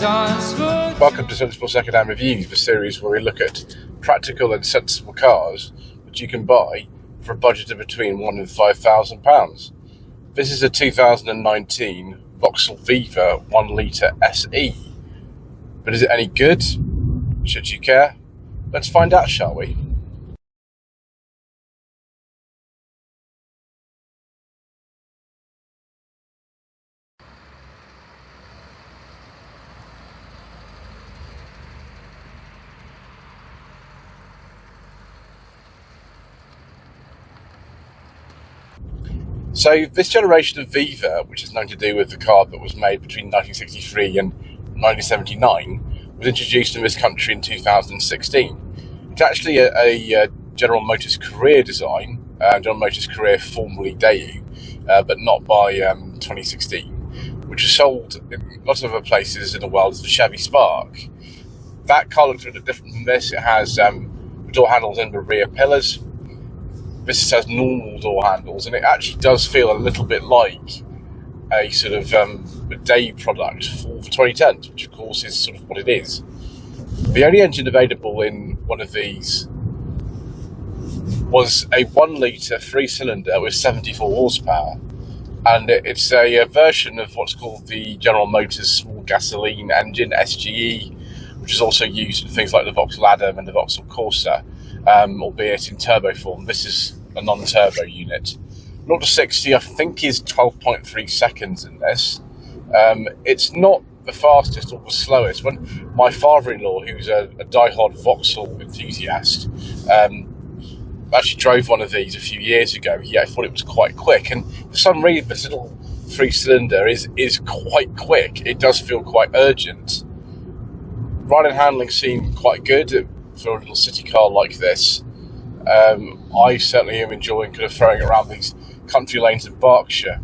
Welcome to Sensible Secondhand Reviews, the series where we look at practical and sensible cars that you can buy for a budget of between £1,000 and £5,000. This is a 2019 Vauxhall Viva 1 litre SE. But is it any good? Should you care? Let's find out, shall we? So this generation of Viva, which is known to do with the car that was made between 1963 and 1979, was introduced in this country in 2016. It's actually a General Motors Career design, General Motors Career formerly Daewoo, but not by 2016, which is sold in lots of other places in the world as the Chevy Spark. That car looks a bit different from this. It has the door handles in the rear pillars. This has normal door handles, and it actually does feel a little bit like a sort of a day product for the 2010s, which of course is sort of what it is. The only engine available in one of these was a 1 litre 3-cylinder with 74 horsepower, and it's a version of what's called the General Motors small gasoline engine, SGE, which is also used in things like the Vauxhall Adam and the Vauxhall Corsa, albeit in turbo form. This is a non-turbo unit. 0 to 60 I think is 12.3 seconds in this. It's not the fastest or the slowest. When my father-in-law, who's a die-hard Vauxhall enthusiast, actually drove one of these a few years ago, he thought it was quite quick, and for some reason this little 3-cylinder is quite quick. It does feel quite urgent. Ride and handling seem quite good for a little city car like this. I certainly am enjoying kind of throwing it around these country lanes in Berkshire.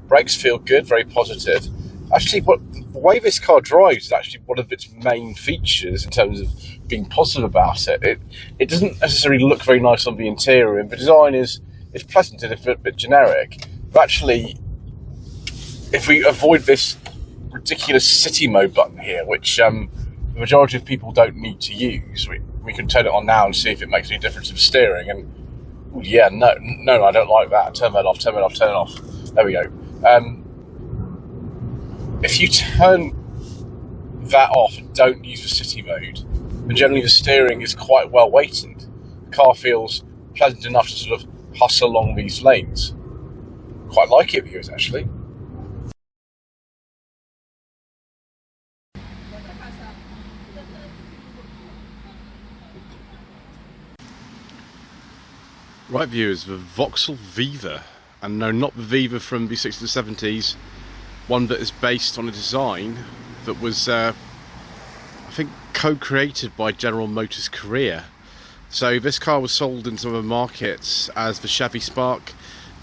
Brakes feel good, very positive. Actually, the way this car drives is actually one of its main features in terms of being positive about it. It doesn't necessarily look very nice on the interior, and the design is pleasant and a bit generic. But actually, if we avoid this ridiculous city mode button here, which the majority of people don't need to use, we can turn it on now and see if it makes any difference to the steering. And no, I don't like that. Turn that off, turn it off, turn it off. There we go. If you turn that off and don't use the city mode, then generally the steering is quite well weighted. The car feels pleasant enough to sort of hustle along these lanes. Quite like it, viewers, actually. Right, viewers, the Vauxhall Viva, and no, not the Viva from the 60s and 70s, one that is based on a design that was, I think, co-created by General Motors Career. So this car was sold in some of the markets as the Chevy Spark,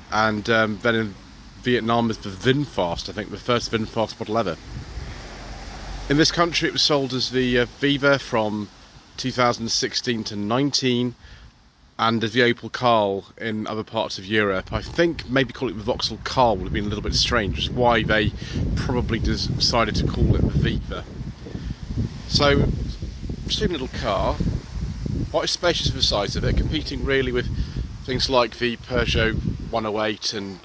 and then in Vietnam as the VinFast, I think the first VinFast model ever. In this country it was sold as the Viva from 2016 to 19, and as the Opel Karl in other parts of Europe. I think maybe calling it the Vauxhall Karl would have been a little bit strange, which is why they probably decided to call it the Viva. So, interesting little car, quite spacious for the size of it, competing really with things like the Peugeot 108 and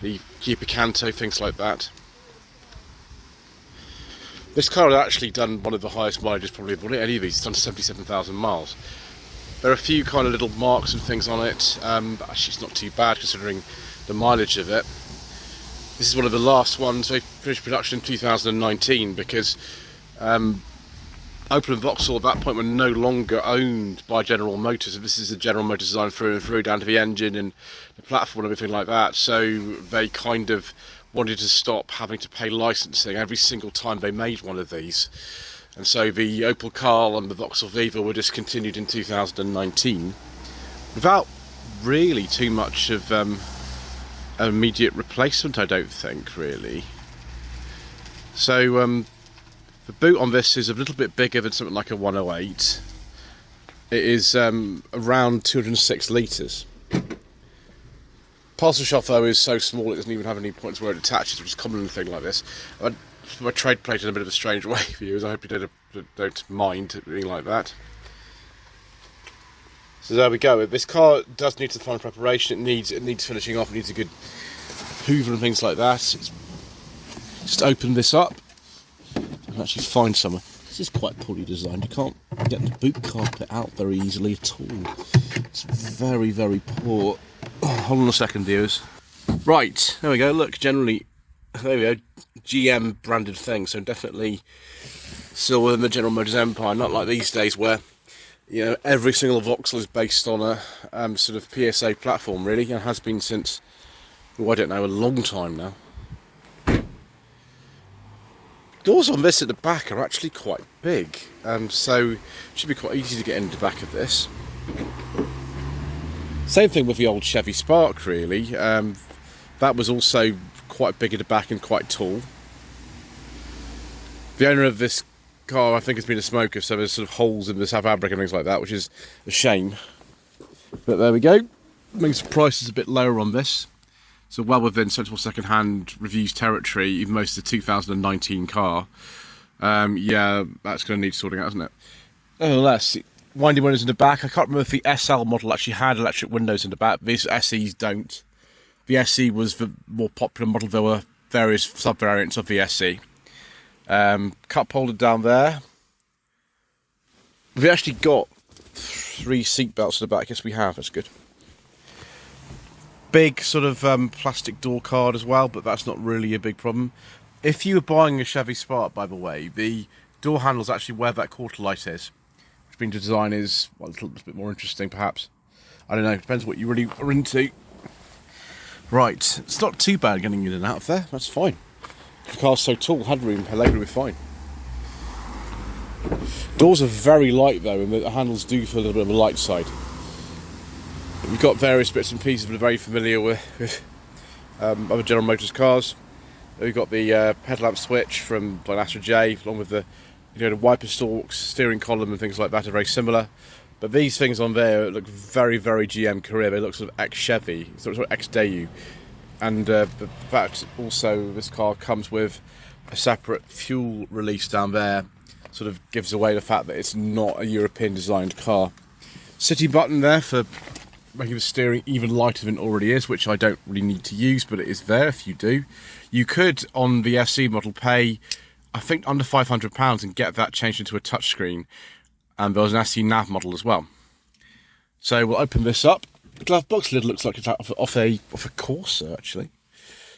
the Kia Picanto, things like that. This car has actually done one of the highest mileages probably of any of these. It's done 77,000 miles. There are a few kind of little marks and things on it, but actually it's not too bad considering the mileage of it. This is one of the last ones. They finished production in 2019 because Opel and Vauxhall at that point were no longer owned by General Motors. This is a General Motors design through and through, down to the engine and the platform and everything like that. So they kind of wanted to stop having to pay licensing every single time they made one of these. And so the Opel Karl and the Vauxhall Viva were discontinued in 2019 without really too much of an immediate replacement, I don't think, really. So the boot on this is a little bit bigger than something like a 108. It is around 206 litres. Parcel shelf though is so small it doesn't even have any points where it attaches, which is common in a thing like this. my trade plate in a bit of a strange way, viewers. I hope you don't mind it being like that. So there we go. This car does need some final preparation. It needs finishing off. It needs a good hoover and things like that. Just open this up and actually find somewhere. This is quite poorly designed. You can't get the boot carpet out very easily at all. It's very, very poor. Oh, hold on a second, viewers. Right, there we go. Look, generally, there we go. GM branded thing, so definitely still within the General Motors empire. Not like these days where, you know, every single Vauxhall is based on a sort of PSA platform, really, and has been since, oh, I don't know, a long time now. Doors on this at the back are actually quite big, so it should be quite easy to get into the back of this. Same thing with the old Chevy Spark, really. That was also quite big at the back and quite tall. The owner of this car, I think, has been a smoker, so there's sort of holes in the fabric and things like that, which is a shame. But there we go. Makes the prices a bit lower on this. So well within sensible second-hand reviews territory, even most of the 2019 car. Yeah, that's going to need sorting out, isn't it? Nevertheless, winding windows in the back. I can't remember if the SL model actually had electric windows in the back. These SEs don't. The SE was the more popular model. There were various sub-variants of the SE. Cup holder down there. We've actually got 3 seat belts in the back. Yes, we have. That's good. Big sort of plastic door card as well, but that's not really a big problem. If you were buying a Chevy Spark, by the way, the door handle's actually where that quarter light is, which means the design is, well, a little bit more interesting, perhaps. I don't know, depends what you really are into. Right, it's not too bad getting in and out of there, that's fine. The car's so tall, headroom, her legroom is fine. Doors are very light though, and the handles do feel a little bit of a light side. We've got various bits and pieces that are very familiar with other General Motors cars. We've got the headlamp switch from Astra J, along with the, you know, the wiper stalks, steering column and things like that are very similar. But these things on there look very, very GM career. They look sort of ex-Chevy, sort of ex-Daewoo. And the fact also this car comes with a separate fuel release down there sort of gives away the fact that it's not a European designed car. City button there for making the steering even lighter than it already is, which I don't really need to use, but it is there if you do. You could, on the SE model, pay, I think, under £500 and get that changed into a touchscreen. And there was an SE nav model as well. So we'll open this up. The glove box lid looks like it's off a Corsa, actually.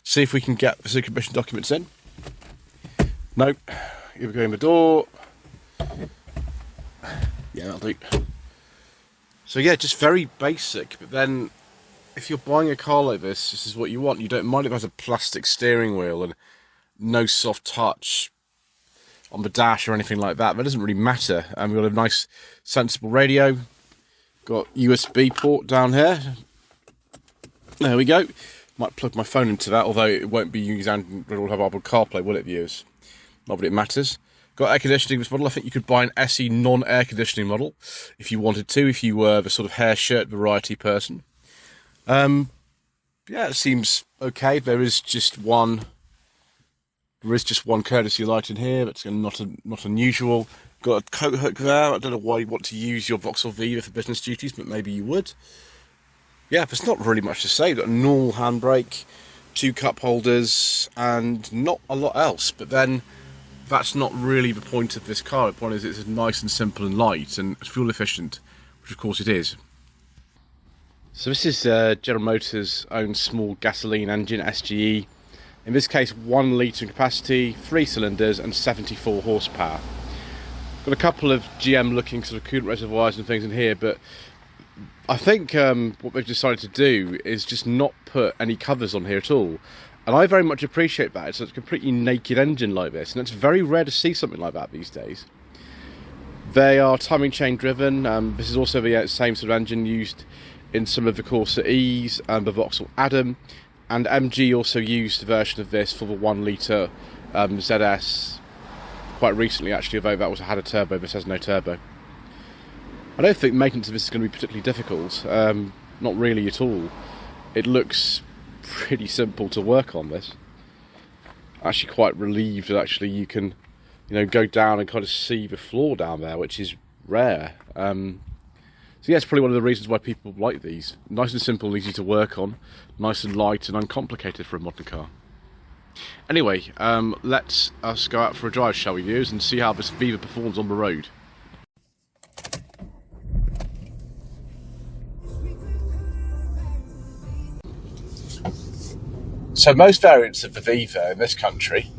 See if we can get the secret mission documents in. Nope. Here we go in the door. Yeah, that'll do. So yeah, just very basic, but then if you're buying a car like this is what you want. You don't mind if it has a plastic steering wheel and no soft touch on the dash or anything like that. That doesn't really matter. And we've got a nice sensible radio. Got USB port down here. There we go. Might plug my phone into that, although it won't be used and it will have Apple CarPlay, will it, viewers? Not that it matters. Got air conditioning this model. I think you could buy an SE non-air conditioning model if you wanted to, if you were the sort of hair shirt variety person. Yeah, it seems okay. There is just one courtesy light in here. That's not unusual. Got a coat hook there. I don't know why you want to use your Vauxhall Viva for business duties, but maybe you would. Yeah, there's not really much to say. You've got a normal handbrake, 2 cup holders, and not a lot else. But then that's not really the point of this car. The point is it's nice and simple and light and fuel efficient, which of course it is. So this is General Motors' own small gasoline engine, SGE. In this case, 1 litre in capacity, 3 cylinders and 74 horsepower. Got a couple of GM looking sort of coolant reservoirs and things in here, but I think what they've decided to do is just not put any covers on here at all. And I very much appreciate that. It's a completely naked engine like this, and it's very rare to see something like that these days. They are timing chain driven. This is also the same sort of engine used in some of the Corsa E's and the Vauxhall Adam. And MG also used a version of this for the 1 litre ZS quite recently, actually, although that had a turbo. This has no turbo. I don't think maintenance of this is going to be particularly difficult. Not really at all. It looks pretty simple to work on this. Actually quite relieved that actually you can, go down and kind of see the floor down there, which is rare. So yeah, it's probably one of the reasons why people like these. Nice and simple and easy to work on, nice and light and uncomplicated for a modern car. Anyway, let's us go out for a drive, shall we, viewers, and see how this Viva performs on the road. So most variants of the Viva in this country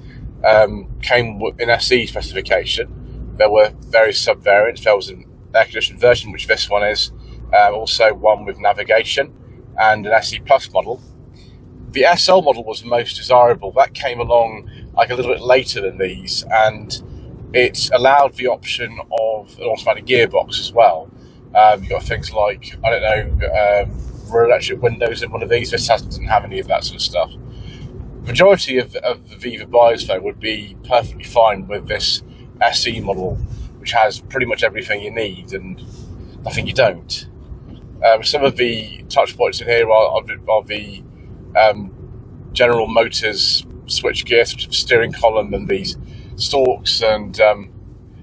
came in SE specification. There were various sub-variants. There was an air-conditioned version, which this one is, also one with navigation, and an SE Plus model. The SL model was most desirable. That came along like a little bit later than these, and it allowed the option of an automatic gearbox as well. You've got things like, rear electric windows in one of these. This doesn't have any of that sort of stuff. The majority of the Viva buyers, though, would be perfectly fine with this SE model, which has pretty much everything you need and nothing you don't. Some of the touch points in here are the General Motors switchgear, such as steering column and these stalks, and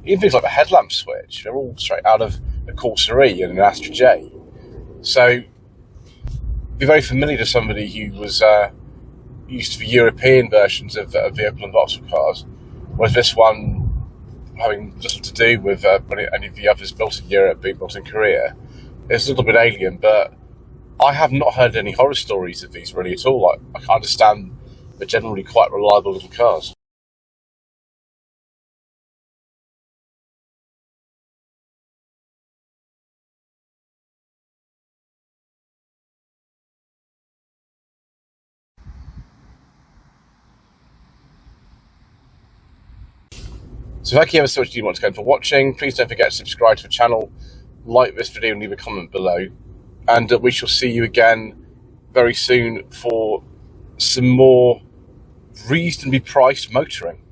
even things like the headlamp switch. They're all straight out of a Corsa E and an Astra J. So, be very familiar to somebody who was used to the European versions of the Opel and Vauxhall cars, whereas this one, having little to do with any of the others built in Europe being built in Korea, is a little bit alien, but I have not heard any horror stories of these really at all. I can understand they're generally quite reliable little cars. So thank you ever so much once again for watching. Please don't forget to subscribe to the channel, like this video and leave a comment below. And we shall see you again very soon for some more reasonably priced motoring.